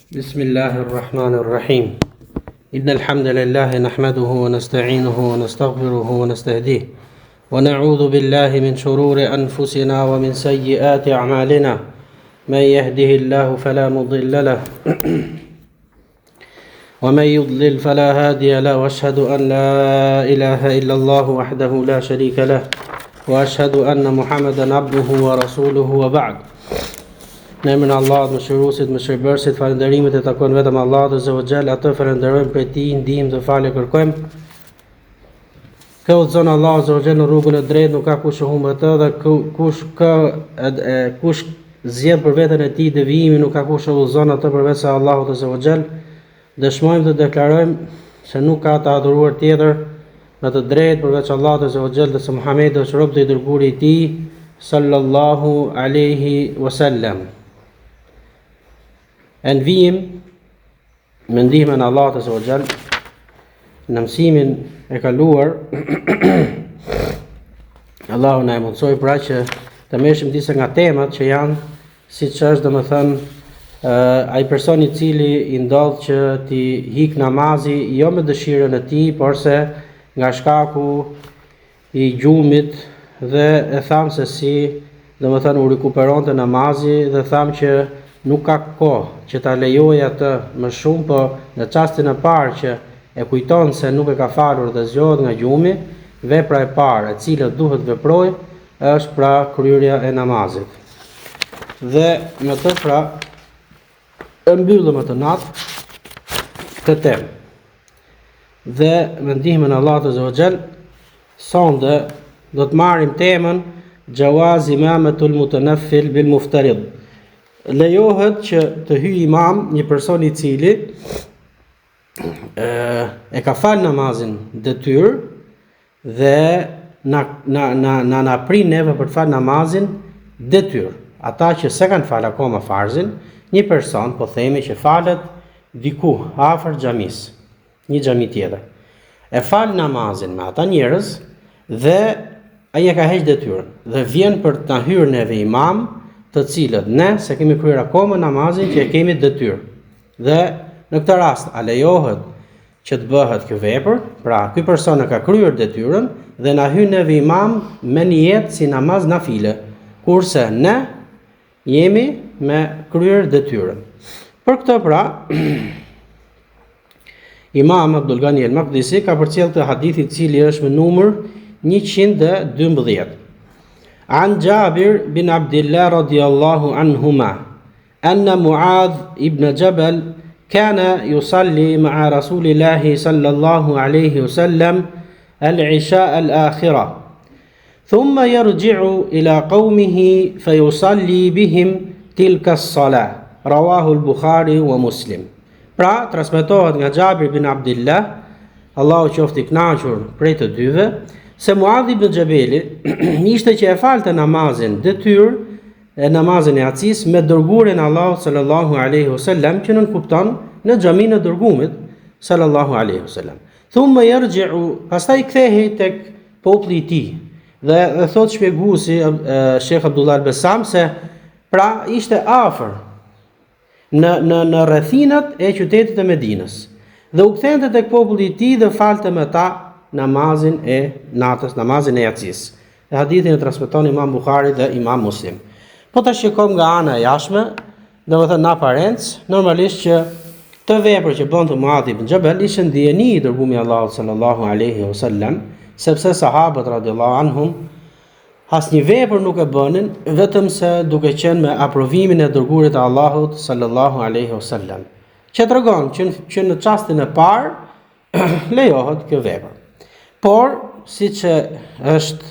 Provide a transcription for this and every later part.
بسم الله الرحمن الرحيم إن الحمد لله نحمده ونستعينه ونستغفره ونستهديه ونعوذ بالله من شرور أنفسنا ومن سيئات أعمالنا من يهده الله فلا مضل له ومن يضلل فلا هادي له وأشهد أن لا إله إلا الله وحده لا شريك له وأشهد أن محمدا عبده ورسوله وبعد. Në emrin e Allahut, mëshiruesit, mëshirbërësit, falënderimet e takojnë vetëm Allahut Azza wa Jall, atë falenderojmë për tij, ndihmë dhe falje kërkojmë. Kë udhëzon Allahu Azza wa Jall në rrugën e drejtë, nuk ka kush e humbë atë, dhe kush zgjedh për veten e tij devijimin, nuk ka kush e udhëzon atë përveç se Allahut Azza wa Jall. Dëshmojmë dhe deklarojmë se nuk ka të adhuruar tjetër në të drejtë përveç Allahut Azza wa Jall, dhe se Muhamedi është rob dhe i dërguari i tij sallallahu alaihi wasallam. Në vijim me ndihmën e Allahut Azza wa Jall në mësimin e kaluar Allahu na e mundsoi pra që të merreshim disa nga temat që janë, siç është domethënë ai person i cili i ndodh që ti hik namazi jo me dëshirën e tij, por se nga shkaku i gjumit, dhe e tham se si domethënë u rikuperonte namazi, dhe tham që nuk ka kohë që ta lejoj atë më shumë, po në çastin e parë që e kujton se nuk e ka falur dhe zgjohet nga gjumi, vepra e parë e cila duhet veproj është pra kryerja e namazit. Dhe me të pra e mbyllëm atë natë këtë temë. Dhe me ndihmën e Allahut Azza wa Jall, sonde do të marrim temën Jawaz imamatul mutanaffil bil muftarid. Lejohet që të hyjë imam një person i cili e ka fal namazin detyrë dhe na prin neve për të fal namazin detyrë. Ata që s'e kanë fal akoma farzin, një person po themi që falet diku afër xhamis, një xhami tjetër. E fal namazin me ata njerëz dhe ai e ka heq detyrën dhe vjen për të na hyrë neve imam, të cilët ne se kemi kryer akoma namazin që e kemi detyrë. Dhe në këtë rast a lejohet që të bëhet kjo vepër? Pra, ky person e ka kryer detyrën dhe na hyn neve imam me nijet si namaz nafile, kurse ne jemi me kryer detyrën. Për këtë pra Imam Abdul Ghani al-Maqdisi ka përcjell këtë hadith i cili është me numër 112. عن جابر بن عبد الله رضي الله عنهما أن معاذ ابن جبل كان يصلي مع رسول الله صلى الله عليه وسلم العشاء الآخرة ثم يرجع إلى قومه فيصلي بهم تلك الصلاة رواه البخاري ومسلم. Pra, transmetohet nga Jabir bin Abdillah, Allahu qoftë i kënaqur prej të dyve, se Muadh ibn Jabeli ishte që e falte namazin detyrë, namazin e acis me dërguarin Allahut sallallahu alaihi wasallam, që nënkupton në xhamin e dërgumit sallallahu alaihi wasallam. Thumma yarji'u, pastaj kthehej tek populli i tij. Dhe thot shpjeguesi Sheikh Abdullah al-Bassam se pra ishte afër në rrethinat e qytetit të Medinës. Dhe u kthente tek populli i tij dhe falte me ta namazin e natës, namazin e yacis. E hadithin e transmeton Imam Buhari dhe Imam Muslim. Po ta shikojmë nga ana e jashtme, domethënë në aparencë, normalisht që këtë vepër që bënte Muadh ibn Jabal ishte ndjeni i dërguari i Allahut sallallahu alaihi wasallam, sepse sahabët radhiyallahu anhum asnjë vepër nuk e bënin vetëm se duke qenë me aprovimin e dërguarit të Allahut sallallahu alaihi wasallam. Që tregon që në çastin e parë lejohet kjo vepër. Por, si që është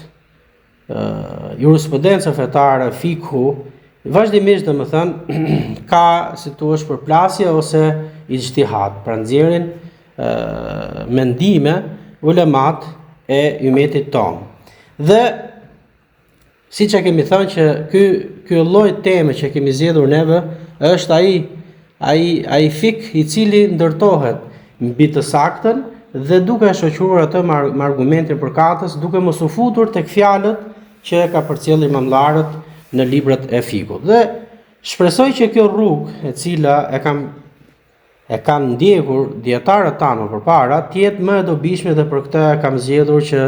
jurisprudenca fetare, fikhu, vazhdimisht dhe më thënë, ka si tu është përplasje ose ijtihad, pra nxjerrin mendime ulemat e umetit tonë. Dhe, si që kemi thënë që ky lloj teme që kemi zgjedhur neve, është ai fik i cili ndërtohet mbi të saktën, dhe duke shoqëruar atë me argumentin përkatës, duke mos u futur tek fjalët që ka përcjellë imamllarët në librat e fikut. Dhe shpresoj që kjo rrugë e cila e kam e kanë ndjekur dietarët tanë përpara, të jetë më e dobishme dhe për këtë kam zgjedhur që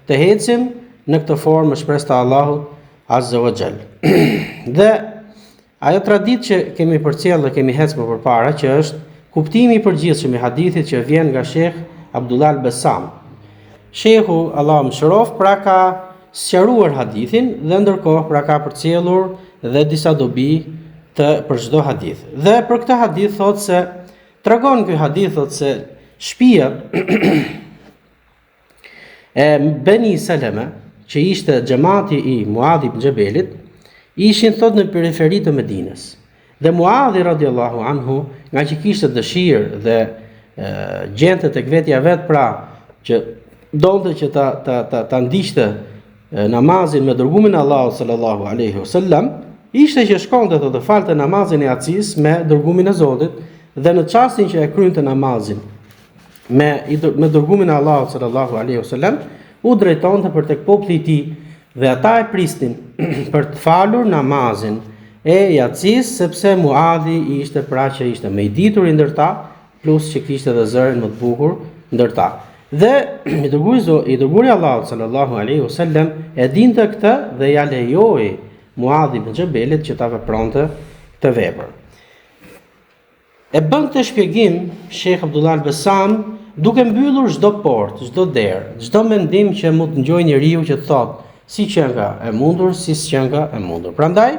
të ecim në këtë formë shpresë të Allahut Azza wa Jall. Dhe ajo traditë që kemi përcjellë dhe kemi ecur më përpara, që është kuptimi i përgjithshëm i hadithit që vjen nga Sheikh Abdullah al-Bassam. Shehu Allah më shërof pra ka sqaruar hadithin dhe ndërkohë pra ka përcjellur dhe disa dobi për çdo hadith. Dhe për këtë hadith thotë se tregon ky hadith thotë se shtëpia e Beni Salama, që ishte xhamati i Muadh ibn Jabelit, ishin thotë në periferi të Medinës. Dhe Muadhi radiallahu anhu, nga që kishte dëshirë dhe gjente tek vetja vet pra që donte që ta ndiqte namazin me dërgumin e Allahut sallallahu alaihi wasallam, ishte që shkonte të falte namazin e Yacis me dërgumin e Zotit, dhe në çastin që e krynte namazin me dërgumin e Allahut sallallahu alaihi wasallam, u drejtonte për tek populli i tij dhe ata e prisnin për të falur namazin e Yacis, sepse Muadhi ishte pra që ishte më i ditur i ndër ta, plus që kishte edhe zërin më të bukur ndër ta. Dhe i dërguari Allahut sallallahu alaihi wasallam e dinte këtë dhe ja lejoi Muadh ibn Jabelit që ta vepronte këtë vepër. E bën këtë shpjegim Sheikh Abdullah al-Bassam duke mbyllur çdo portë, çdo derë, çdo mendim që mund të ngjojë njeriu që thotë si që nga e mundur, si që nga e mundur. Prandaj,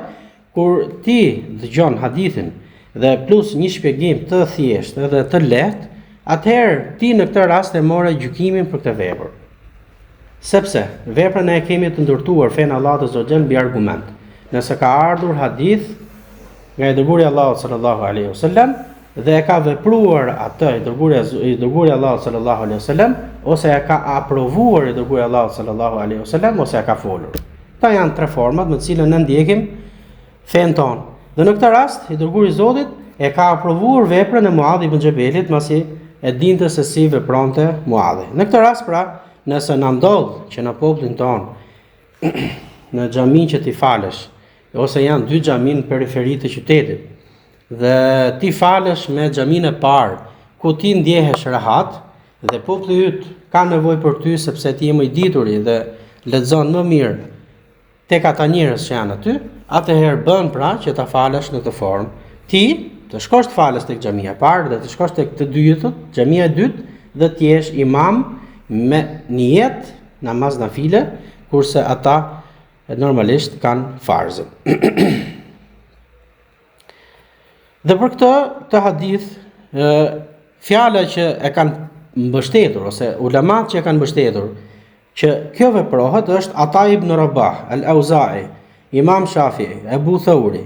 kur ti dëgjon hadithin dhe plus një shpjegim të thjeshtë dhe të lehtë, atëherë ti në këtë rast e morë gjykimin për këtë vepër. Sepse veprën e kemi të ndërtuar fen Allahut Azza wa Jall mbi argument. Nëse ka ardhur hadith nga i dërguari Allahut sallallahu alaihi wasallam dhe e ka vepruar atë i dërguari Allahut sallallahu alaihi wasallam, ose e ka aprovuar i dërguari Allahut sallallahu alaihi wasallam, ose e ka folur. Këta janë tre format me të cilën ne ndjekim fen ton. Dhe në këtë rast i dërguari i Zotit e ka aprovuar veprën e Muadh ibn Jabelit, pasi e dinte se si vepronte Muadhi. Në këtë rast pra, nëse na ndodh që në popullin ton në xhamin që ti falesh, ose janë dy xhamin në periferi të qytetit, dhe ti falesh me xhamin e parë, ku ti ndjehesh rahat dhe populli yt ka nevojë për ty sepse ti je më i dituri dhe lexon më mirë tek ata njerëz që janë aty, atëherë bën pra që ta falesh në këtë formë. Ti të shkosh të falesh tek xhamia e parë dhe të shkosh tek të dytët, xhamia e dytë, dhe të jesh imam me niyet namaz nafile, kurse ata normalisht kanë farzën. Dhe për këtë hadith, fjala që e kanë mbështetur ose ulemat që e kanë mbështetur që kjo veprohet është Ata ibn Rabah, Al-Auza'i, Imam Shafi'i, Abu Thawri,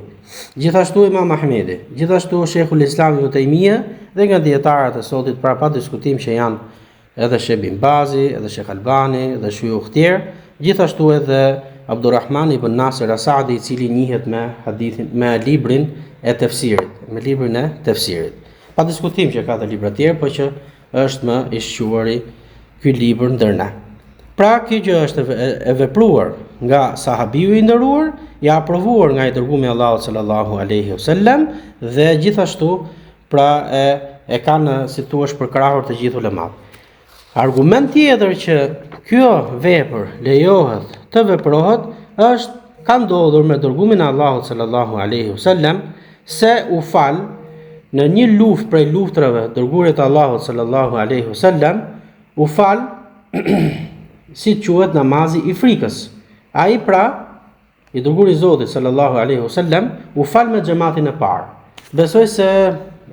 gjithashtu Imam Ahmedi, gjithashtu Sheikhul Islam Ibn Taymija dhe nga dietarët e sotit pra pa diskutim që janë edhe Sheikh Bin Bazi, edhe Sheikh Albani, edhe shujukh tjerë, gjithashtu edhe Abdurrahman ibn Nasir As-Saadi, i cili njihet me hadithin, me librin e tefsirit. Pa diskutim që ka dhe libra tjerë, por që është më i shquari ky libër ndër ne. Pra kjo gjë është e vepruar nga sahabiu i nderuar, i aprovuar nga i dërguari i Allahut sallallahu alaihi wasallam, dhe gjithashtu pra e kanë si thua përkrahur të gjithë ulemat. Argument tjetër që kjo vepër lejohet të veprohet është ka ndodhur me dërgumin e Allahut sallallahu alaihi wasallam se u fal në një luftë prej luftrave dërguarit të Allahut sallallahu alaihi wasallam, u fal si quhet namazi i frikës. Ai pra i dërguari i Zotit sallallahu alaihi wasallam u fal me xhamatin e parë. Besoj se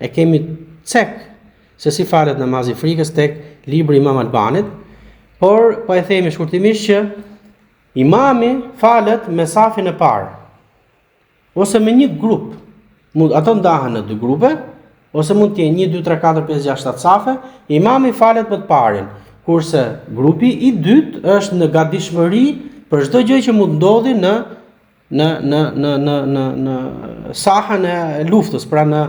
e kemi cek se si falet namazi i frikës tek libri Imam Albanit, por po e themi shkurtimisht që imami falet me safin e parë ose me një grup. Ato ndahen në dy grupe, ose mund të jenë 1, 2, 3, 4, 5, 6, 7 safe, imami falet me të parin, kurse grupi i dytë është në gatishmëri për çdo gjë që mund ndodhi në sahën e luftës, pra në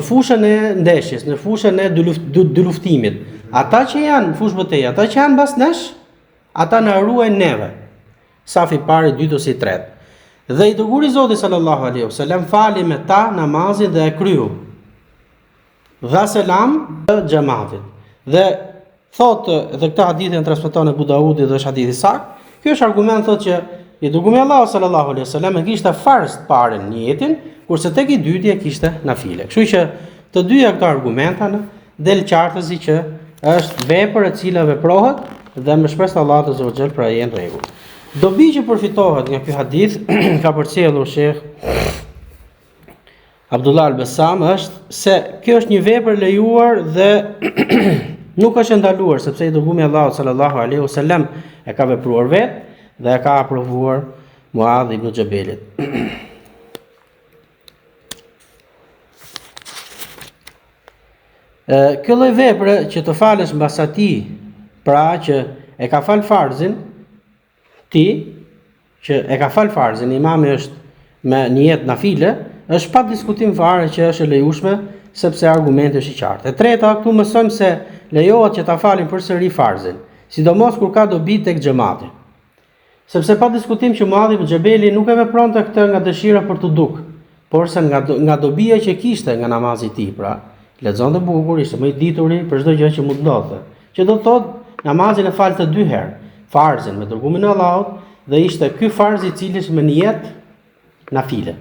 fushën e ndeshjes, në fushën e dy luftimit. Ata që janë në fushë betejë, ata që janë mbas nesh, ata na ruajnë neve. Safi i parë, i dytë ose i tretë. Dhe i dërguari i Zotit sallallahu alaihi wasallam fali me ta namazin dhe e kryu. dha selam të xhamatit. Dhe thotë dhe këtë hadith e transmeton Abu Daudi dhe është hadith i saktë. Ky është argument thotë që i dërguari Allahu sallallahu alaihi wasallam e kishte farz të parën në jetën, kurse tek i dyti e kishte nafile. Kështu që të dyja këto argumenta del qartësi që është vepër e cila veprohet dhe me shpresë Allahu azza wa jall pra jenë rregull. Dobi që përfitohet nga ky hadith ka përcjellur Sheikh Abdullah al-Bassam është se kjo është një vepër lejuar dhe nuk është ndaluar, sepse i dërguari Allahu sallallahu alaihi wasallam e ka vepruar vetë dhe e ka aprovuar Muadh ibn Jabalit. Kjo lloj vepre që të falësh mbas atij, pra që e ka fal farzin, ti që e ka fal farzin, imami është me niyet nafile, është pa diskutim fare që është e lejushme, sepse argumenti është i qartë. E treta, këtu mësojmë se lejohet që ta falin përsëri farzin, sidomos kur ka dobi tek xhamati. Sepse pa diskutim që Muadh ibn Jabali nuk e vepronte këtë nga dëshira për të duk, por se nga dobia që kishte nga namazi i tij, pra lexonte bukur, ishte më i dituri për çdo gjë që mund ndodhte. Që do të thotë namazin e falte 2 herë, farzin me dërgumin e Allahut dhe ishte ky farz i cili është me niyet nafile.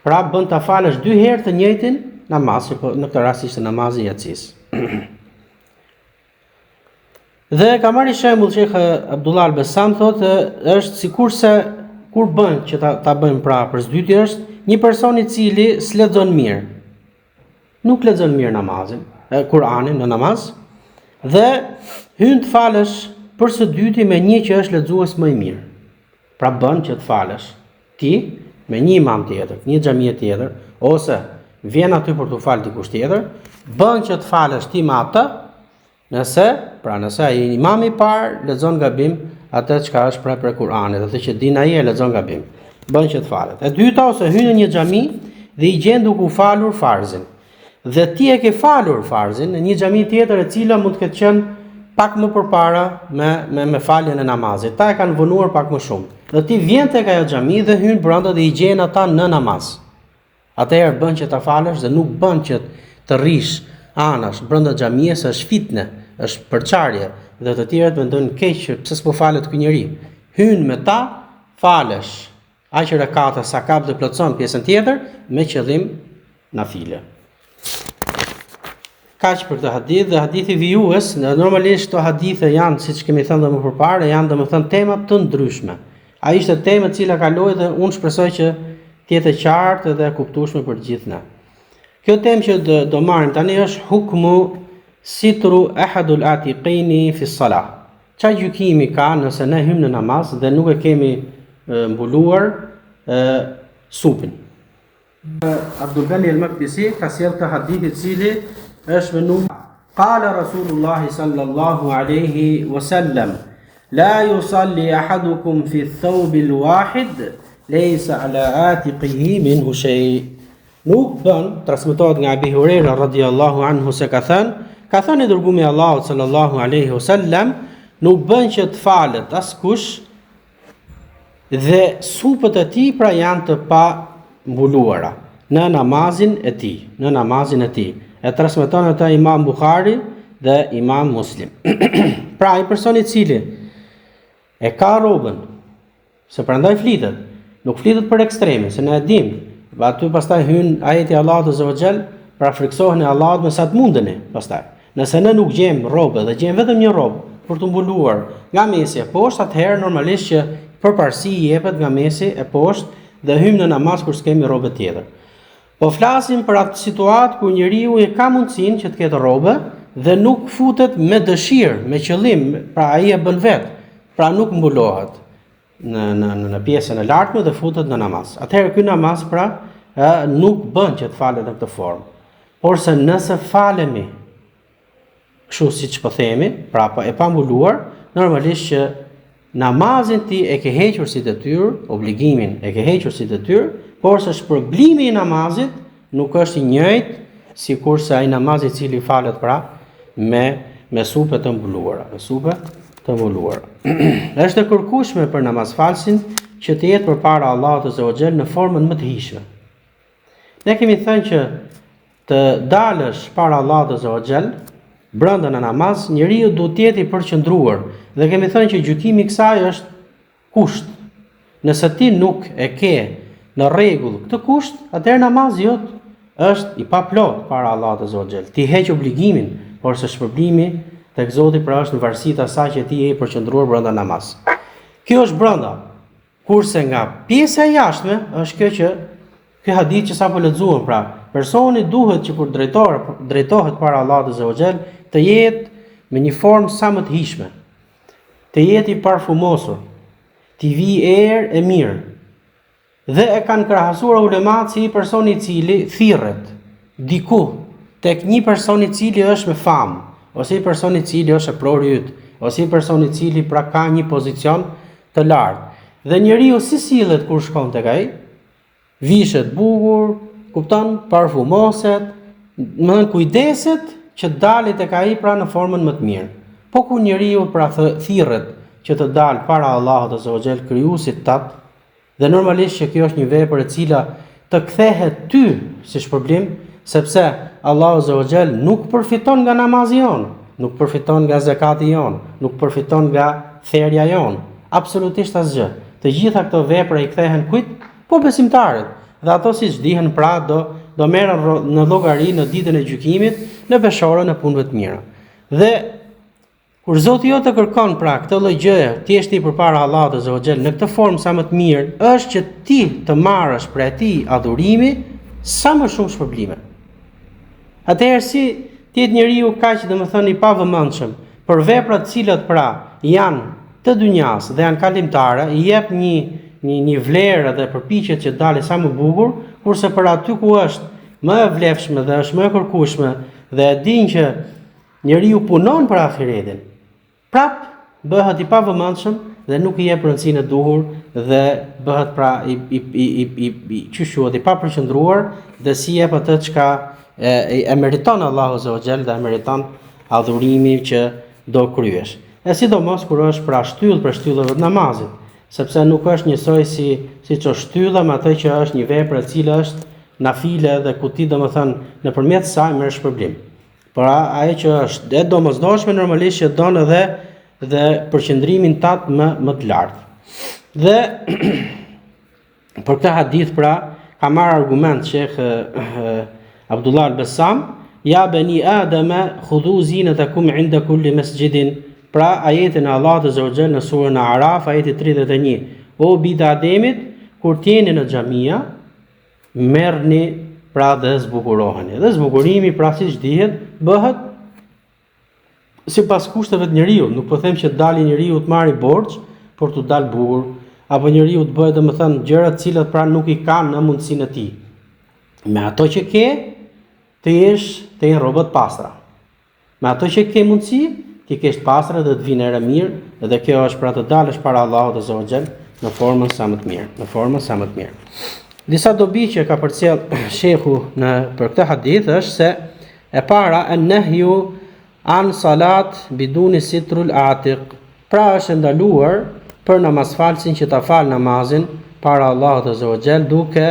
Pra bën ta falësh 2 herë të njëjtin namaz, po në këtë rast ishte namazi i yatsis. Dhe ka marrë shembull Sheikh Abdullah al-Bassam thotë është sikurse kur bën që ta bëjmë pra për s'dyti është një person i cili s'lexon mirë. Nuk lexon mirë namazin, Kur'anin në namaz dhe hyn të falësh për së dyti me një që është lexues më i mirë. Pra bën që të falësh ti me një imam tjetër, një xhamie tjetër, ose vjen aty për të falë dikush tjetër, bën që të falësh ti me atë, nëse ai imami i parë lexon gabim atë çka është pra për Kur'anit, atë që din ai e lexon gabim, bën që të falet. E dyta, ose hyn në një xhami dhe i gjen duke u falur farzin. Dhe ti e ke falur farzin në një xhami tjetër e cila mund të ketë qenë pak më përpara me faljen e namazit. Ta e kanë vonuar pak më shumë. Dhe ti vjen tek ajo xhami dhe hyn brenda dhe i gjen ata në namaz. Atëherë bën që ta falësh dhe nuk bën që të rrish anash brenda xhamisë, është fitne, është përçarje dhe të tjerët mendojnë keq që pse s'po falet ky njeri. Hyn me ta, falesh aq rekate sa kap dhe plotson pjesën tjetër me qëllim nafile. Kaq për këtë hadith dhe hadithi vijues, normalisht këto hadithe janë, siç kemi thënë dhe më përpara, janë domethënë tema të ndryshme. Ai ishte temë e cila kaloi dhe unë shpresoj që të jetë e qartë dhe e kuptueshme për gjithë ne. Kjo temë që do marrim tani është hukmu sitru ahadul atiqini fi salah. Çfarë gjykimi ka nëse ne hym në namaz dhe nuk e kemi mbuluar supin? Abdul Ghani al-Maqdisi ka sjellë këtë hadith i cili është me numër Qala Rasulullah sallallahu alaihi wasallam la yusalli ahadukum fi ath-thawb al-wahid laysa ala atiqihi minhu shay. Nuk bën, transmetohet nga Abi Huraira radhiyallahu anhu se ka thënë i dërguari i Allahut sallallahu alaihi wasallam, nuk bën që të falet askush dhe supët e tij pra janë të pa mbuluara në namazin e tij. E transmeton ata Imam Buhari dhe Imam Muslim. Pra ai person i cili e ka rrobën, se prandaj flitet, nuk flitet për ekstremin, se ne e dim, aty pastaj hyn ajeti i Allahut azza wa xal, pra friksoheni Allahut me sa të mundeni pastaj. Nëse ne nuk gjejmë rrobë dhe gjejmë vetëm një rrobë për të mbuluar nga mesi e poshtë, atëherë normalisht që përparësi i jepet nga mesi e poshtë dhe hym në namaz kur s'kemi rrobë tjetër. Po flasim për atë situatë ku njeriu e ka mundësinë që të ketë rrobë dhe nuk futet me dëshirë, me qëllim, pra ai e bën vetë, pra nuk mbulohet në pjesën e lartme dhe futet në namaz. Atëherë ky namaz pra nuk bën që të falet në këtë formë. Por se nëse falemi kështu siç po themi, pra e pa mbuluar, normalisht që namazin ti e ke hequr si detyrë, obligimin e ke hequr si detyrë, por se shpërblimi i namazit nuk është i njëjtë sikurse ai namaz i cili falet pra me supe të mbuluara, Është e kërkueshme për namazfalsin që të jetë përpara Allahut azza wa xal në formën më të hijshme. Ne kemi thënë që të dalësh para Allahut Azza wa Jall brenda në namaz, njeriu duhet të jetë i përqendruar. Dhe kemi thënë që gjykimi i kësaj është kusht. Nëse ti nuk e ke në rregull këtë kusht, atëherë namazi jot është i paplot para Allahut Azza wa Jall. Ti heq obligimin, por se shpërblimi tek Zoti pra është në varësi të asaj që ti je i përqendruar brenda namaz. Kjo është brenda. Kurse nga pjesa e jashtme është kjo që ky hadith që sapo lexuam, pra personi duhet që kur drejtohet para Allahut Azza wa Jall të jetë me një formë sa më të hishme, të jetë i parfumosur, të vi erë e mirë. Dhe e kanë krahasuar ulemat si personi i cili thirret diku tek një person i cili është me famë, ose i person i cili është e pror yt, ose i person i cili pra ka një pozicion të lartë. Dhe njeriu si sillet kur shkon tek ai, vishet bukur, kupton, parfumoset, më thënë kujdeset që dalit tek ai pra në formën më të mirë. Po kur njeriu pra thirret që të dalë para Allahut Azza wa Jall krijuesit tat, dhe normalisht që kjo është një vepër e cila të kthehet ty si shpërblim, sepse Allahu Azza wa Jall nuk përfiton nga namazi jon, nuk përfiton nga zakati jon, nuk përfiton nga therrja jon, absolutisht asgjë. Të gjitha këto vepra i kthehen kujt? Po besimtarët. Dhe ato siç dihen pra do merren në llogari në ditën e gjykimit në peshorën e punëve të mira. Dhe kur Zoti jo të kërkon pra këtë lloj gjëje, ti je i përpara Allahut Azza wa Jall në këtë formë sa më të mirë, është që ti të marrësh për ati adhurimi sa më shumë shpërblime. Atëherë si ti je njeriu kaq domethënë i pavëmendshëm për veprat të cilat pra janë të dynjas dhe janë kalimtare, i jep një vlerë dhe përpiqet që dalë sa më bukur, kurse për aty ku është më e vlefshme dhe është më e kërkueshme dhe e din që njeriu punon për ahiretin, prap bëhet i pavëmendshëm dhe nuk i jep rëndësinë e duhur dhe bëhet pra i papërqendruar dhe si jep atë çka e meriton Allahu Azza wa Jall dhe e meriton adhurimin që do kryesh. E sidomos kur është pra shtyllë për shtyllëve të namazit, sepse nuk është njësoj siç është shtylla me atë që është një vepër e cila është nafile dhe ku ti domethënë nëpërmjet saj merr shpërblim. Por ajo që është e domosdoshme normalisht që don edhe dhe përqendrimin tat më të lartë. Dhe për këtë hadith pra ka marrë argument Sheikh Abdullah al-Bassam, ja bani Adama khudhu zinatakum 'inda kulli masjidin. Pra ajetin e Allahut Azza wa Jall në surën Araf, ajeti 31. O bijtë Ademit, kur t'jeni në xhamia, merrni pra dhe zbukuroheni. Dhe zbukurimi pra siç dihet bëhet sipas kushteve të njeriu. Nuk po them që dali njeriu të marrë borxh por të dalë bukur, apo njeriu të bëhet domethënë gjëra të cilat pra nuk i kanë në mundësinë e tij. Me ato që ke, të jenë rrobat pastra. Me ato që ke mundësi, ti kesh pastra dhe të vinë era mirë, dhe kjo është pra të dalësh para Allahut Azza wa Jall në formën sa më të mirë, Disa dobi që ka përcjell shehu për këtë hadith është se e para an-nahyu an salat biduni sitrul atiq. Pra është ndaluar për namazfalsin që ta fal namazin para Allahut Azza wa Jall duke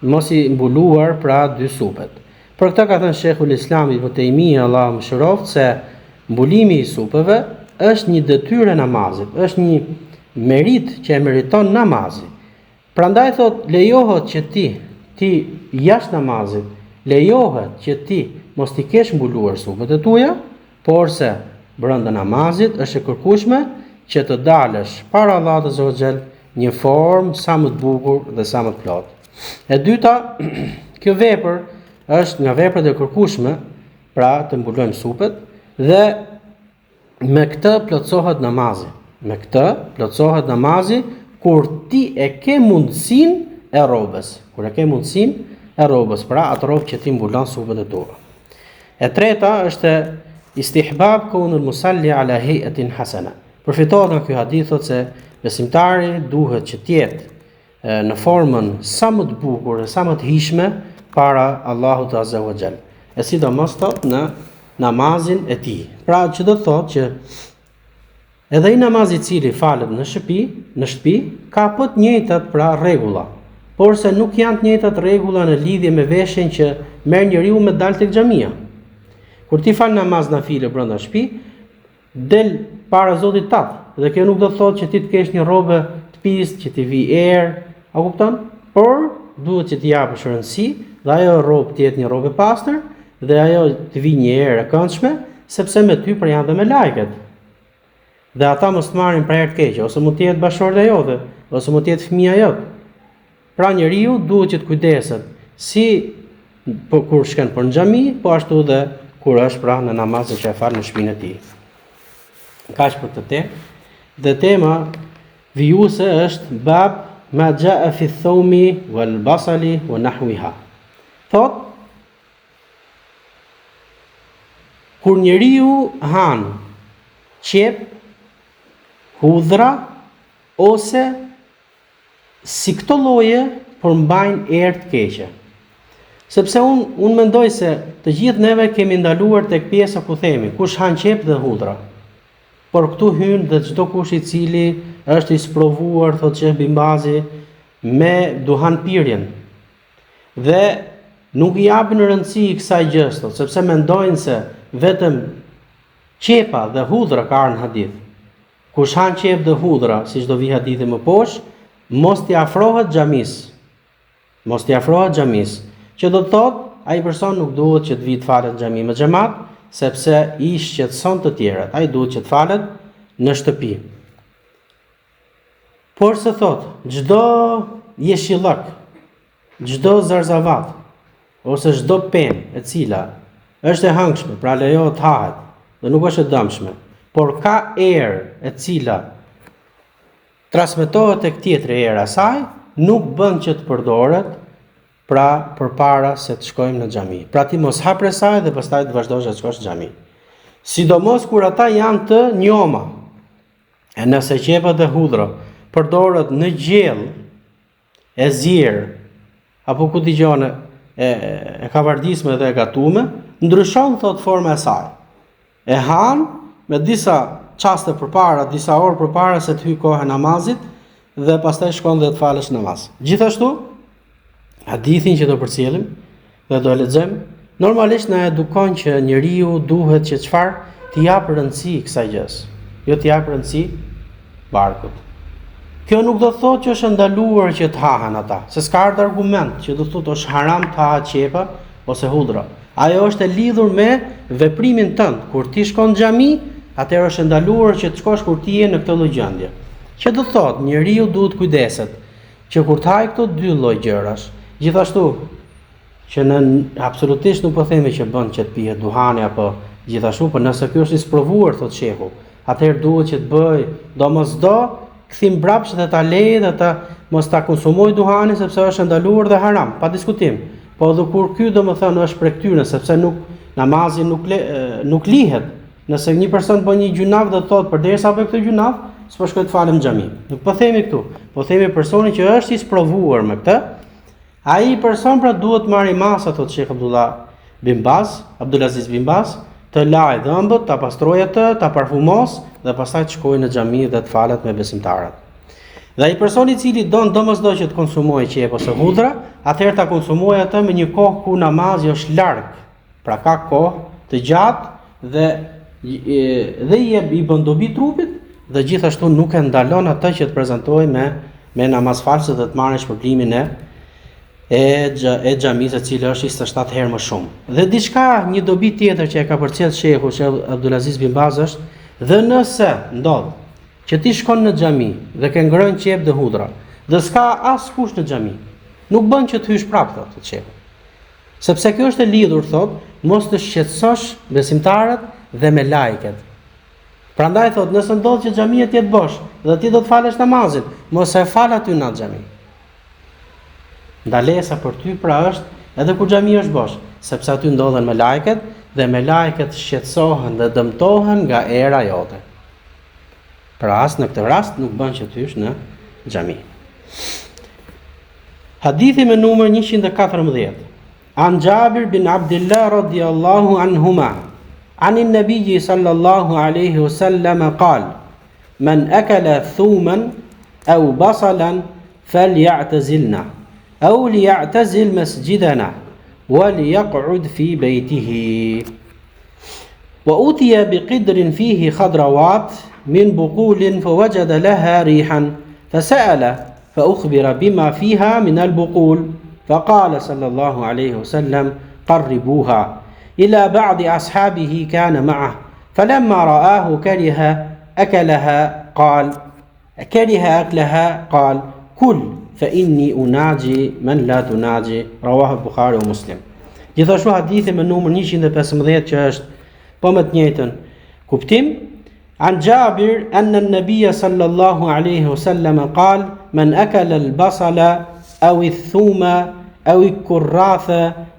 mos i mbuluar pra dy supet. Për këtë ka thënë Sheikhul Islam Ibn Taymija, Allahu mëshiroft, se mbulimi i supeve është një detyrë e namazit, është një merit që e meriton namazi. Prandaj thot lejohet që ti jashtë namazit, lejohet që ti mos t'i kesh mbuluar supet e tuaja, por se brenda namazit është e kërkueshme që të dalësh para Allahut Azza wa Jall një formë sa më të bukur dhe sa më të plotë. E dyta, kjo vepër është nga veprat e kërkueshme, pra të mbulojmë supet, dhe me këtë plotësohet namazi. Me këtë plotësohet namazi kur ti e ke mundësinë e rrobës. Kur e ke mundësinë e rrobës, pra atë rrobë që ti mbulon supet e tua. E treta është istihbab kaunul musalli ala hay'atin hasana. Përfitohet nga ky hadith thotë se besimtari duhet që të jetë në formën sa më të bukur dhe sa më të hishme para Allahut Azza wa Jall. E sidomos thot në namazin e tij. Pra që do të thotë që edhe i namazi i cili falet në shtëpi ka po të njëjtat pra rregulla. por se nuk janë të njëjtat rregulla në lidhje me veshjen që merr njeriu me dal tek xhamia. Kur ti fal namaz nafile brenda shtëpi, del para Zotit tat, dhe kjo nuk do të thotë që ti të kesh një rrobe të pistë që ti vi erë, a kupton? Por duhet që ti japësh rëndësi dhe ajo rrobë të jetë një rrobë e pastër dhe ajo të vi një erë e këndshme, sepse me ty për janë dhe me lajket. Dhe ata mos të marrin për herë të keqe, ose mund të jetë bashkëshortja jote, ose mund të jetë fëmia jote. Pra njeriu duhet që të kujdeset si kur shkon për në xhami, po ashtu dhe kur është pra në namazin që e fal në shtëpinë e tij. Kaq për këtë temë. Dhe tema vijuese është bab ma jaa fi thawmi wal basali wa nahwiha. Thot kur njeriu han qep, hudhra ose si këto lloje përmbajnë erë të keqe. Sepse unë mendoj se të gjithë neve kemi ndaluar tek pjesa ku themi kush han qep dhe hudhra. Por këtu hyn dhe çdo kush i cili është i sprovuar, thotë Sheh Bimbazi, me duhan pirjen. Dhe nuk i japin rëndësi kësaj gjë, sepse mendojnë se vetëm qepa dhe hudhra ka në hadith. Kush han qep dhe hudhra, siç do vi hadithi më poshtë, mos t'i afrohet xhamis. Mos t'i afrohet xhamis. Që do të thotë, ai person nuk duhet që të vi të falet në xhami me xhamat, sepse i shqetëson të tjerët. Ai duhet që të falet në shtëpi. Por se thot, çdo jeshillak, çdo zarzavat, ose çdo penë e cila është e hëngshme, pra lejohet të hahet, dhe nuk është e dëmshme, por ka erë e cila transmetohet tek tjetri era saj, nuk bën që të përdoret pra përpara se të shkojmë në xhami. Pra ti mos hapre saj dhe pastaj të vazhdosh të shkosh në xhami. Sidomos kur ata janë të njoma. E nëse qepa dhe hudhra përdoret në gjell, e zjerë, apo ku dëgjon e kavardisme dhe e gatume, ndryshon thot forma e saj. E han me disa çaste përpara, disa orë përpara se të hyjë koha e namazit dhe pastaj shkon dhe të falesh namaz. Gjithashtu, hadithin që do përcjellim dhe do e lexojmë, normalisht na edukon që njeriu duhet që çfarë t'i jap rëndësi kësaj gjës, jo t'i jap rëndësi barkut. Kjo nuk do thotë që është ndaluar që të hahen ata, se s'ka ardhur argument që do thotë është haram të hahet qepa ose hudhra. Ajo është e lidhur me veprimin tënd. Kur ti shkon në xhami, atëherë është ndaluar që të shkosh kur ti je në këtë lloj gjendje. Që do thotë njeriu duhet kujdeset që kur të hajë këto dy lloj gjërash, gjithashtu që në absolutisht nuk po themi që bën që të pihet duhani apo gjithashtu, por nëse ky është i sprovuar thotë shehu, atëherë duhet që të bëj domosdo kthim brapsht dhe ta lejë dhe ta mos ta konsumoj duhanin sepse është ndaluar dhe haram, pa diskutim. Po edhe kur ky domethënë është prej këtyre, sepse namazi nuk lihet. Nëse një person bën një gjunaf dhe thotë përderisa bëj këtë gjunaf, s'po shkoj të falem në xhami. Nuk po themi këtu, po themi personi që është i sprovuar me këtë, ai person pra duhet marrë masa thotë Sheikh Abdulaziz bin Baz, të lajë dhëmbët, ta pastrojë atë, ta parfumos dhe pastaj të shkojë në xhami dhe të falet me besimtarët. Dhe ai person i cili don domosdo që të konsumojë qep ose hudhra, atëherë ta konsumojë atë me një kohë ku namazi është larg. Pra ka kohë të gjatë dhe i bën dobi trupit dhe gjithashtu nuk e ndalon atë që të prezantojë me namaz false dhe të marrë shpërblimin e xhamisë e cila është 27 herë më shumë. Dhe diçka, një dobi tjetër që e ka përcjell Sheikhu Abdulaziz bin Baz është, dhe nëse ndodh që ti shkon në xhami dhe ke ngrënë qep dhe hudhra, dhe s'ka askush në xhami, nuk bën që të hysh prapë thotë Sheikhu. Sepse kjo është e lidhur thotë, mos të shqetësosh besimtarët dhe me lajket. Prandaj thotë, nëse ndodh që xhamia të jetë bosh dhe ti do të falesh namazin, mos e fal aty në xhami. Ndalesa për ty pra është edhe kur xhamia është bosh, sepse aty ndodhen me lajket dhe me lajket shqetësohen dhe dëmtohen nga era jote. Pra as në këtë rast nuk bën që të hysh në xhami. Hadithi me numër 114. An Jabir bin Abdullah radiyallahu anhuma عن النبي صلى الله عليه وسلم قال من أكل ثوما أو بصلا فليعتزلنا أو ليعتزل مسجدنا وليقعد في بيته. وأتي بقدر فيه خضروات من بقول فوجد لها ريحا فسأل فأخبر بما فيها من البقول فقال صلى الله عليه وسلم قربوها إلى بعض أصحابه كان معه فلما رآه كره أكلها قال كل فإني أناجي من لا تناجي. رواه البخاري ومسلم. Gjithashtu hadithi me numër 115 që është po më të njëjtën kuptim. عن جابر أن النبي صلى الله عليه وسلم قال من أكل البصل أو الثوم أو الكراث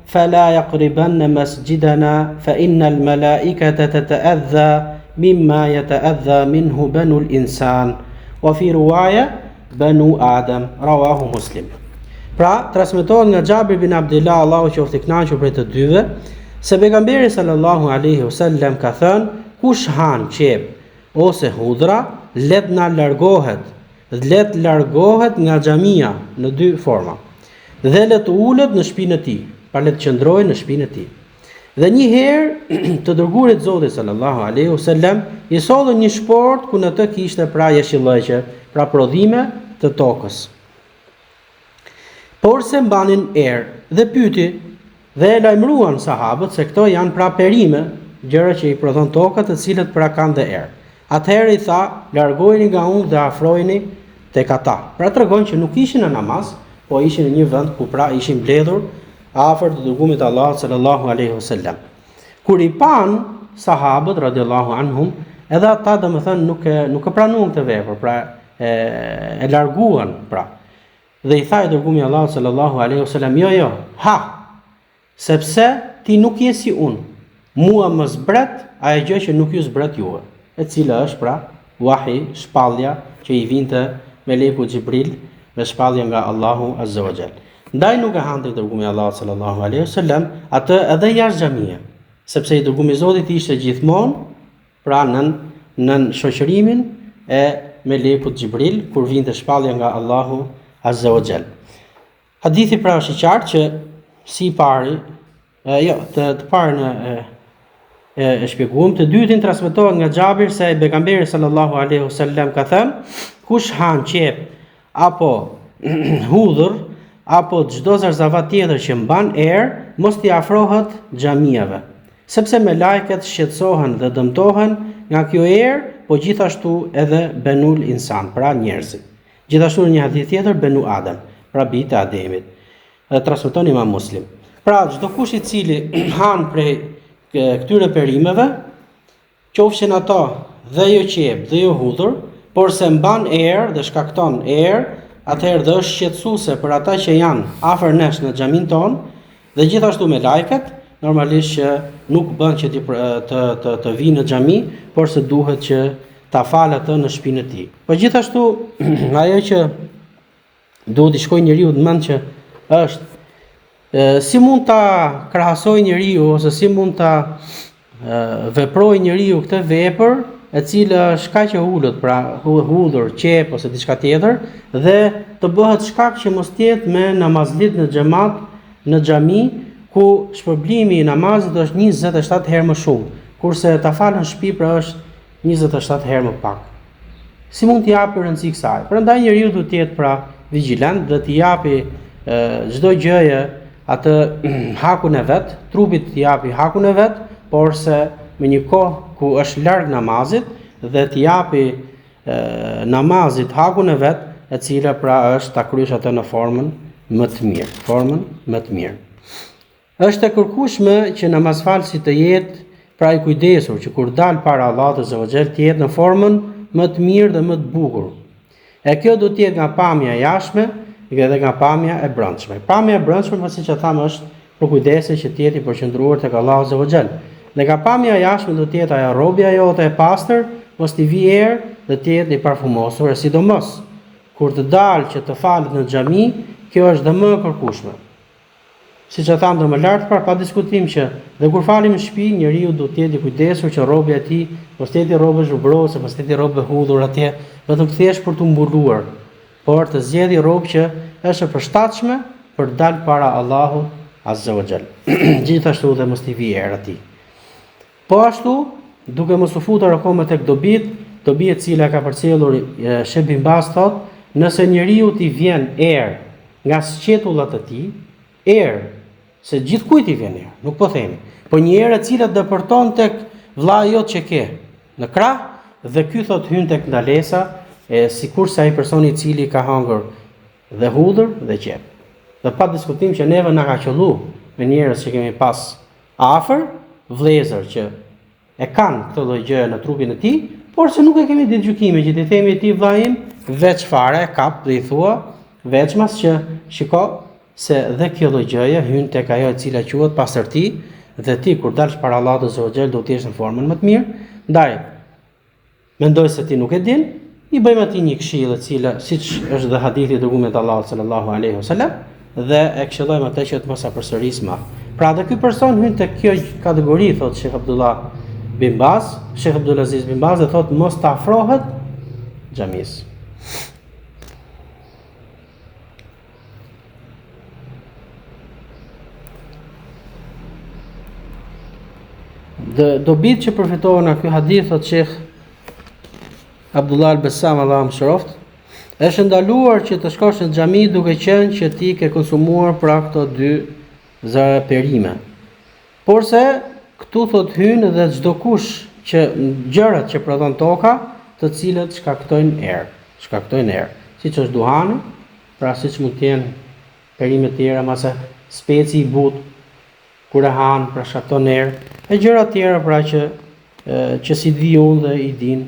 فلا يقربن مسجدنا فإن الملائكة تتأذى مما يتأذى منه بنو الإنسان وفي رواية بنو آدم. رواه مسلم. Pra, transmetohet nga Xhabir bin Abdullah, Allahu qoftë i kënaqur për të dyve, se pejgamberi sallallahu alaihi wasallam ka thënë, kush han qep ose hudhra, let largohet nga xhamia në dy forma. Dhe let ulet në shtëpinë e tij, pra let qëndrojë në shtëpinë e tij. Dhe një herë të dërguarit Zotit sallallahu alaihi wasallam i solli një shport ku në të kishte pra jeshillëqe, pra prodhime të tokës. Por se mbanin erë dhe pyti dhe e lajmëruan sahabët se këto janë pra perime, gjëra që i prodhon toka të cilët pra kanë dhe erë. Atëherë i tha, largojeni nga unë dhe afrojeni tek ata. Pra tregon që nuk ishin në namaz, po ishin në një vend ku pra ishin mbledhur afër të dërguarit Allah sallallahu alaihi wasallam. Kur i pan sahabët radhiyallahu anhum, edhe ata domethënë nuk e pranuan këtë vepër, pra e larguan pra. Dhe i tha i dërguari Allah sallallahu alaihi wasallam, jo, ha, sepse ti nuk je si unë, mua më zbret ajo gjë që nuk ju zbret juve, e cila është pra wahi, shpallja që i vinte meleku Xhibril me shpallje nga Allahu azza wa jall. Ndaj nuk e hante i dërguari Allah sallallahu alaihi wasallam atë edhe jashtë xhamie, sepse i dërguari i Zotit ishte gjithmonë pra nën shoqërimin e melekut Xhibril kur vinte shpallja nga Allahu azza wa jall. Hadithi pra është i qartë që si pari, të parën e shpjeguam, të dytin transmetohet nga Xhabir se pejgamberi sallallahu alaihi wasallam ka thënë, kush han qep apo hudhër apo çdo zarzavat tjetër që mban erë, mos t'i afrohet xhamiave, sepse me lajket shqetësohen dhe dëmtohen nga kjo erë, po gjithashtu edhe benul insan, pra njerëzit. Gjithashtu në një hadith tjetër Benu Adam, pra bijtë e Ademit. Transmeton Imam Muslim. Pra çdo kush i cili han prej këtyre perimeve, qofshin ato dhe jo qep dhe jo hudhur, por se mban erë dhe shkakton erë, atëherë dhe është shqetësuese për ata që janë afër nesh në xhamin ton, dhe gjithashtu me lajket, normalisht që nuk bën që të vinë në xhami, por se duhet që ta falë atë në shtëpinë e tij. Po gjithashtu ajo që duhet i shkojë njeriu në mend që është si mund ta krahasoj njeriu ose si mund ta veproj njeriu këtë vepër e cila është kaq e ulët, pra hudhur, qep ose diçka tjetër, dhe të bëhet shkak që mos jetë me namazlit në xhamat, në xhami, ku shpërblimi i namazit është 27 herë më shumë, kurse ta falë në shtëpi pra është 27 herë më pak. Si mund t'i japi rëndësi kësaj? Prandaj njeriu duhet të jetë pra vigjilant dhe t'i japi çdo gjëje atë hakun e vet, trupit t'i japi hakun e vet, por se me një kohë ku është larg namazit dhe t'i japi namazit hakun e vet, e cila pra është ta kryesh atë në formën më të mirë. Është e kërkueshme që namazfalësi të jetë pra i kujdesur që kur dal para Allahut azza wa jall të jetë në formën më të mirë dhe më të bukur. E kjo do të jetë nga pamja e jashtme dhe nga pamja e brendshme. Pamja e brendshme, siç e tham, është për kujdese që të jetë i përqendruar tek Allahu azza wa jall. Dhe nga pamja e jashtme do të jetë ajo robja jote e pastër, mos t'i vi erë dhe të jetë i parfumosur, e sidomos kur të dalë që të falet në xhami, kjo është dhe më e kërkueshme. Siç e tham dhe më lart, pa diskutim që dhe kur falim në shtëpi, njeriu duhet të jetë i kujdesur që rroba e tij mos të jetë rroba zhurbrose, mos të jetë rroba hudhur atje, vetëm thjesht për të mbuluar, por të zgjedhë rrobë që është e përshtatshme për dal para Allahut Azza wa Jall. Gjithashtu dhe mos t'i vijë erë atij. Po ashtu, duke mos u futur akoma tek dobit e cila ka përcjellur Sheikh Bin Baz thot, nëse njeriu t'i vjen erë nga sqetullat e tij, erë, se gjithkujt i vjen erë, nuk po themi, po një erë e cila dëpërton tek vllai jot që ke në krah, dhe ky thot hyn tek ndalesa, sikurse ai personi i cili ka hangër dhe hudhër dhe qep. Dhe pa diskutim që neve na ka qellu me njerëz që kemi pas afër, vëllezër që e kanë këtë lloj gjëje në trupin e tij, por se nuk e kemi ditë gjykime, që ti themi ti vllaim veç fare kap dhe i thua veçmas që shiko se dhe kjo lloj gjëje hyn tek ajo e cila quhet pastërti, dhe ti kur dalsh para Allahut Azza wa Jall do të jesh në formën më të mirë. Ndaj mendoj se ti nuk e din, i bëjmë atij një këshill e cila siç është dhe hadithi i dërguarit të Allahut sallallahu alaihi wasallam, dhe e këshillojmë atë që të mos sa përsëris më. Pra dhe ky person hyn tek kjo kategori, thotë Sheikh Abdullah Bin Baz, Sheikh Abdulaziz Bin Baz, dhe thotë mos të afrohet xhamis. Dobit që përfitohen nga ky hadith, thotë Sheikh Abdullah al-Bassam, Allahu mëshiroft, është ndaluar që të shkosh në xhami duke qenë që ti ke konsumuar pra këto dy perime. Porse këtu thot hyn dhe çdo kush që gjërat që prodhon toka, të cilët shkaktojnë erë, siç është duhani, pra siç mund të jenë perime të tjera, mase speci i but kur e han, pra shkakton erë, e gjëra të tjera pra që si di unë dhe i din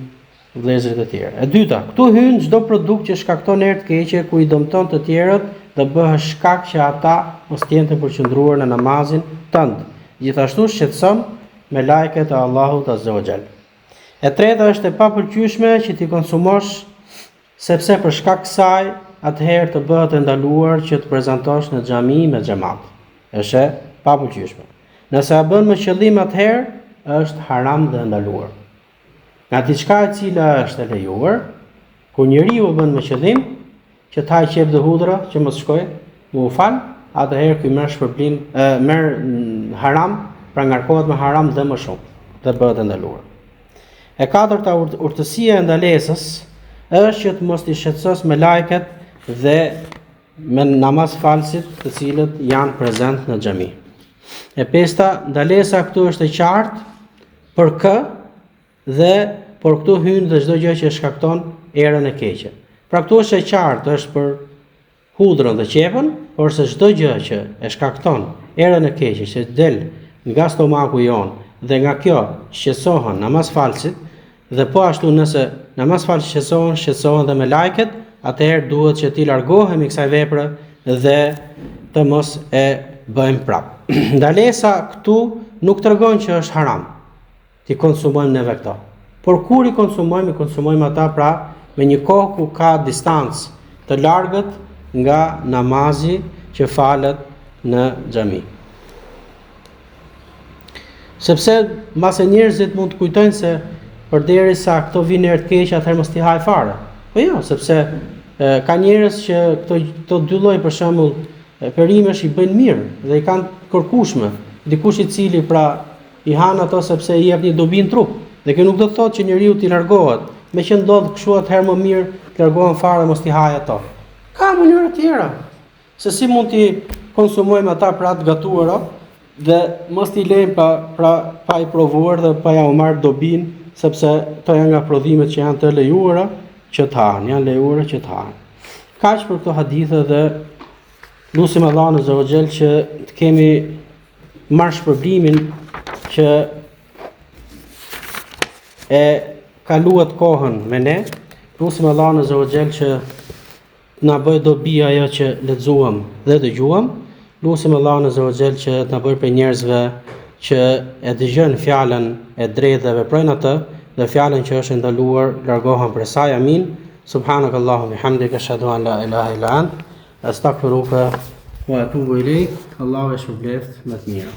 vëllezërit e tjerë. E dyta, këtu hyn çdo produkt që shkakton erë të keqe, ku i dëmton të tjerët dhe bëhet shkak që ata mos të jenë të përqendruar në namazin tënd. Gjithashtu shqetëson me lajket e Allahut Azza wa Jall. E treta është e papëlqyeshme që ti konsumosh, sepse për shkak kësaj atëherë të bëhet e ndaluar që të prezantosh në xhami me xhamat. Është e papëlqyeshme. Nëse e bën me qëllim, atëherë është haram dhe ndaluar. Nga diçka e cila është e lejuar, kur njeriu e bën me qëllim që ta i qep dhe hudhra që mos shkojë, mu fal, atëherë ky merr shpërblim, merr haram, pra ngarkohet me haram dhe më shumë, dhe bëhet e ndaluar. E katërta, urtësia e ndalesës është që të mos t'i shqetësos me lajket dhe me namaz falsit të cilët janë prezent në xhami. E pesta, ndalesa këtu është e qartë për kë dhe por këtu hyn dhe çdo gjë që shkakton erën e keqe. Pra këtu është e qartë, është për hudrën dhe qepën, por se çdo gjë që e shkakton erën e keqe që del nga stomaku jon dhe nga kjo shqetësohen namaz falsit, dhe po ashtu nëse namaz falsit shqetësohen dhe me lajket, atëherë duhet që ti largohemi kësaj vepre dhe të mos e bëjmë prap. Ndalesa këtu nuk tregon që është haram ti konsumojmë neve këto. Por kur i konsumojmë ata pra me një kohë ku ka distancë të largët nga namazi që falet në xhami. Sepse mbase njerëzit mund të kujtojnë se përderisa këto vinë erë të keqe, atëherë mos t'i haj fare. Po jo, sepse ka njerëz që këto dy lloj për shembull perimesh i bëjnë mirë dhe i kanë kërkueshme. Dikush i cili pra i han ato sepse i jep një dobi në trup. Dhe kjo nuk do të thotë që njeriu t'i largohet, me që ndodh kështu atëherë më mirë të largohen fare mos t'i haj ato. Ka mënyra tjera se si mund t'i konsumojmë ata pra të gatuara dhe mos t'i lejmë pa i provuar dhe pa ja u marrë dobin, sepse to janë nga prodhimet që janë të lejuara që të hahen, janë lejuara që të hahen. Kaq për këto hadithe dhe lutim Allahun Azza wa Jall që të kemi marrë shpërblimin që e kaluat kohën me ne. Lutim Allahun Azza wa Jall që na bëj dobi ajo që lexuam dhe dëgjuam. Lutim Allahun Azza wa Jall që na bëj për njerëzve që e dëgjojnë fjalën e drejtë dhe veprojnë atë, dhe fjalën që është ndaluar largohen prej saj. Amin. Subhanakallahumma bihamdika ashhadu an la ilaha illa ant astaghfiruka wa atubu ilayk. Allahu e shpëlbeft më të mirë.